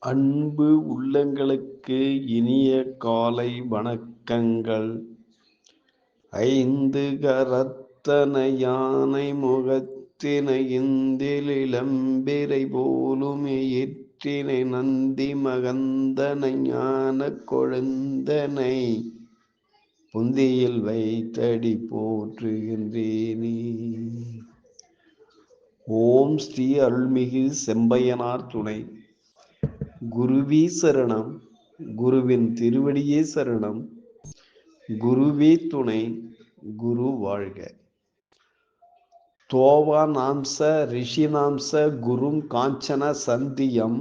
அன்பு உள்ளங்களுக்கு இனிய காலை வணக்கங்கள். ஐந்து கரத்தனை யானை முகத்தினை இந்தில் இளம்பிறை போலுமே ஏற்றினை நந்தி மகந்தனை ஞான கொழுந்தனை புந்தியில் வைத்தடி போற்றுகின்றேனே. ஓம் ஸ்ரீ அருள்மிகு செம்பையனார் துணை. குருவே சரணம். குருவின் திருவடியே சரணம். குருவே துணை. குரு வாழ்க. தோவானாம்ச ரிஷினாம்ச குரும் காஞ்சன சந்தியம்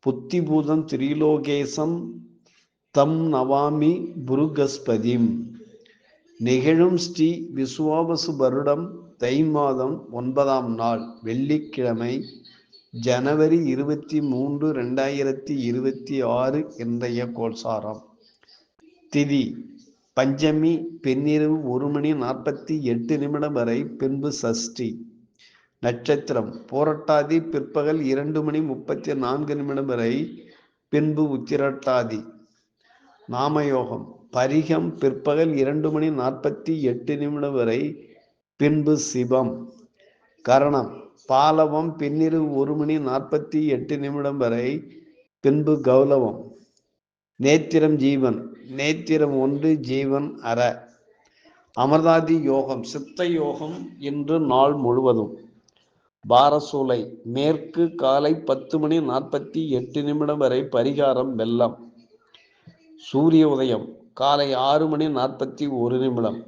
புத்திபூதம் திரிலோகேசம் தம் நவாமி புருகஸ்பதிம். நிகழும் ஸ்ரீ விசுவாவசு வருடம் தை மாதம் 9ஆம் நாள் வெள்ளிக்கிழமை, ஜனவரி 23, 2026 இன்றைய கோல்சாரம். திதி பஞ்சமி பின்னிரவு 1:48 வரை, பின்பு சஷ்டி. நட்சத்திரம் பூரட்டாதி பிற்பகல் 2:34 வரை, பின்பு உத்திரட்டாதி. நாமயோகம் பரிகம் பிற்பகல் 2:48 வரை, பின்பு சிவம். கரணம் பாலவம் பின்னிரவு 1:48 வரை, பின்பு கௌலவம். நேத்திரம் ஜீவன். நேத்திரம் 1 ஜீவன் அற. அமர்தாதி யோகம் சித்த யோகம் இன்று நாள் முழுவதும். பாரசூலை மேற்கு காலை 10:48 வரை, பரிகாரம் வெள்ளம். சூரிய உதயம் காலை 6:41.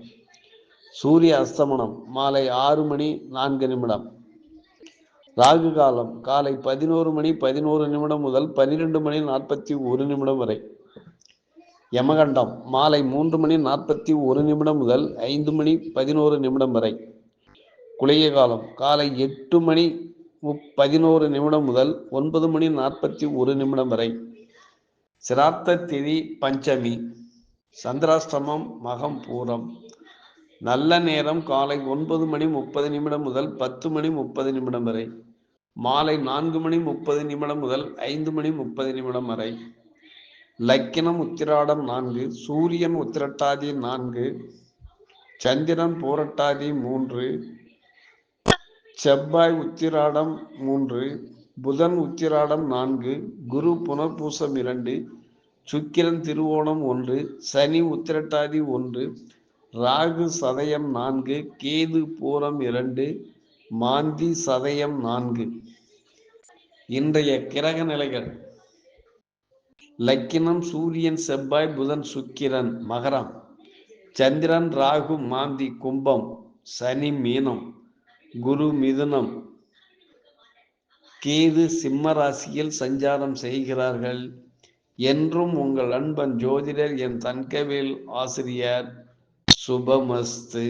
சூரிய அஸ்தமனம் மாலை 6:04. ராகு காலம் காலை 11:11 முதல் 12:41 வரை. யமகண்டம் மாலை 3:41 முதல் 5:11 வரை. குளிய காலம் காலை 8:11 முதல் 9:41 வரை. சிராத்த திதி பஞ்சமி. சந்திராஷ்டமம் மகம் பூரம். நல்ல நேரம் காலை 9:30 முதல் 10:30 வரை. மாலை 4:30 முதல் 5:30 வரை. லக்கினம் உத்திராடம் 4. சூரியன் உத்திரட்டாதி 4. சந்திரன் பூரட்டாதி 3. செவ்வாய் உத்திராடம் 3. புதன் உத்திராடம் 4. குரு புனர்பூசம் 2. சுக்கிரன் திருவோணம் 1. சனி உத்திரட்டாதி 1. ராகு சதயம் 4. கேது பூரம் 2. மாந்தி சதயம் 4. இன்றைய கிரக நிலைகள். லக்கினம் சூரியன் செவ்வாய் புதன் சுக்கிரன் மகரம். சந்திரன் ராகு மாந்தி கும்பம். சனி மீனம். குரு மிதுனம். கேது சிம்ம ராசியில் சஞ்சாரம் செய்கிறார்கள். என்றும் உங்கள் அன்பன் ஜோதிடர் என் தன்கவேல் ஆசிரியர். சுபமஸ்து.